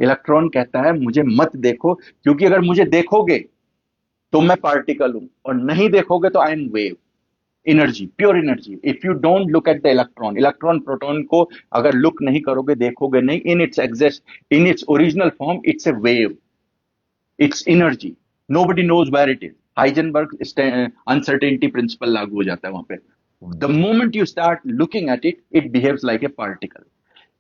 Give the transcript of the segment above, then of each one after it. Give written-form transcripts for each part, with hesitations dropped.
Electron कहता है मुझे मत देखो, क्योंकि अगर मुझे देखोगे तो मैं पार्टिकल हूं, और नहीं देखोगे तो I am wave, energy, pure energy. If you don't look at the electron, electron proton को अगर लुक नहीं करोगे, देखोगे नहीं, in its exist, in its original form, it's a wave, it's energy, nobody knows where it is. Heisenberg uncertainty principle लागू हो जाता है वहां पे। The moment you start looking at it, it behaves like a particle.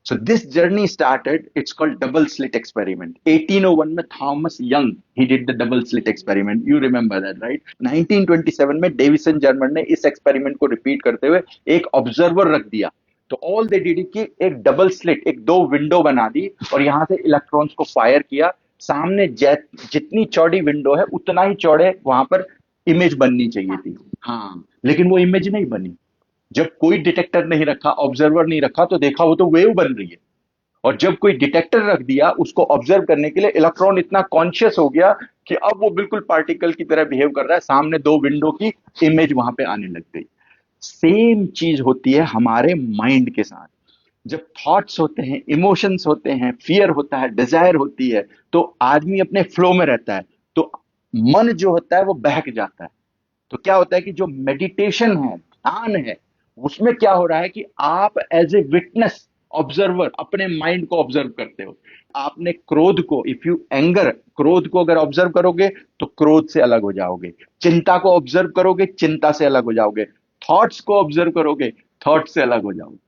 So this journey started, it's called double slit experiment. 1801 में Thomas Young, he did the double slit experiment. You remember that, right? 1927 में deviation German ने इस experiment को repeat करते हुए एक observer रख दिया। तो ऑल दे डिड कि एक डबल स्लिट, एक दो विंडो बना दी, और यहां से इलेक्ट्रॉन्स को फायर किया। सामने जितनी चौड़ी विंडो है उतना ही चौड़े वहां पर इमेज बननी चाहिए थी। हाँ, लेकिन वो इमेज नहीं बनी। जब कोई डिटेक्टर नहीं रखा, ऑब्जर्वर नहीं रखा, तो देखा वो तो वेव बन रही है। और जब कोई डिटेक्टर रख दिया उसको ऑब्जर्व करने के लिए, इलेक्ट्रॉन इतना कॉन्शियस हो गया कि अब वो बिल्कुल पार्टिकल की तरह बिहेव कर रहा है, सामने दो विंडो की इमेज वहां पे आने लग गई। सेम चीज होती है हमारे माइंड के साथ। जब थॉट्स होते हैं, इमोशंस होते हैं, फियर होता है, डिजायर होती है, तो आदमी अपने फ्लो में रहता है, तो मन जो होता है वो बहक जाता है। तो क्या होता है कि जो मेडिटेशन है, ध्यान है, उसमें क्या हो रहा है कि आप एज ए विटनेस, ऑब्जर्वर, अपने माइंड को ऑब्जर्व करते हो। आपने क्रोध को, इफ यू एंगर, क्रोध को अगर ऑब्जर्व करोगे तो क्रोध से अलग हो जाओगे। चिंता को ऑब्जर्व करोगे, चिंता से अलग हो जाओगे। थॉट्स को ऑब्जर्व करोगे, थॉट से अलग हो जाओगे।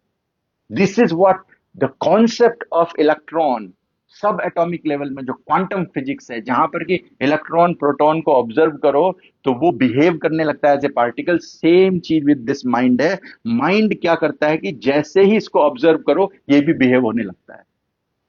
This is what the concept of electron, सब एटॉमिक लेवल में जो क्वांटम फिजिक्स है, जहां पर कि इलेक्ट्रॉन प्रोटॉन को ऑब्जर्व करो तो वो बिहेव करने लगता है एज ए पार्टिकल। सेम चीज विद दिस माइंड है। माइंड क्या करता है कि जैसे ही इसको ऑब्जर्व करो ये भी बिहेव होने लगता है,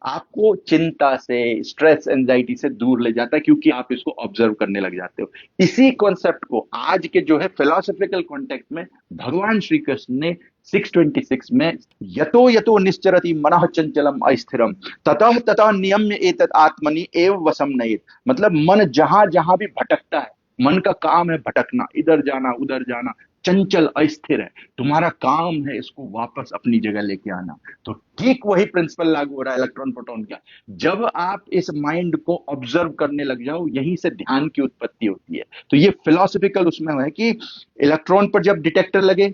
आपको चिंता से, स्ट्रेस, एंजाइटी से दूर ले जाता है, क्योंकि आप इसको ऑब्जर्व करने लग जाते हो। इसी कॉन्सेप्ट को आज के जो है फिलोसॉफिकल कॉन्टेक्स्ट में भगवान श्री कृष्ण ने 626 में, यतो यतो निश्चरति मनः चंचलम अस्थिरम ततः ततः नियम्य एतत् आत्मनि एव वसम नयेत। मतलब मन जहां जहां भी भटकता है, मन का काम है भटकना, इधर जाना उधर जाना, चंचल अस्थिर है, तुम्हारा काम है इसको वापस अपनी जगह लेके आना। तो ठीक वही प्रिंसिपल लागू हो रहा है इलेक्ट्रॉन प्रोटॉन का। जब आप इस माइंड को ऑब्जर्व करने लग जाओ, यहीं से ध्यान की उत्पत्ति होती है। तो ये फिलोसफिकल उसमें है कि इलेक्ट्रॉन पर जब डिटेक्टर लगे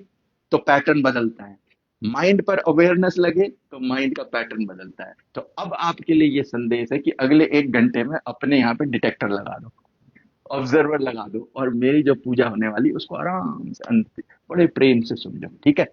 तो पैटर्न बदलता है, माइंड पर अवेयरनेस लगे तो माइंड का पैटर्न बदलता है। तो अब आपके लिए ये संदेश है कि अगले 1 घंटे में अपने यहाँ पे डिटेक्टर लगा दो, ऑब्जर्वर लगा दो, और मेरी जो पूजा होने वाली उसको आराम से बड़े प्रेम से सुन लो, ठीक है?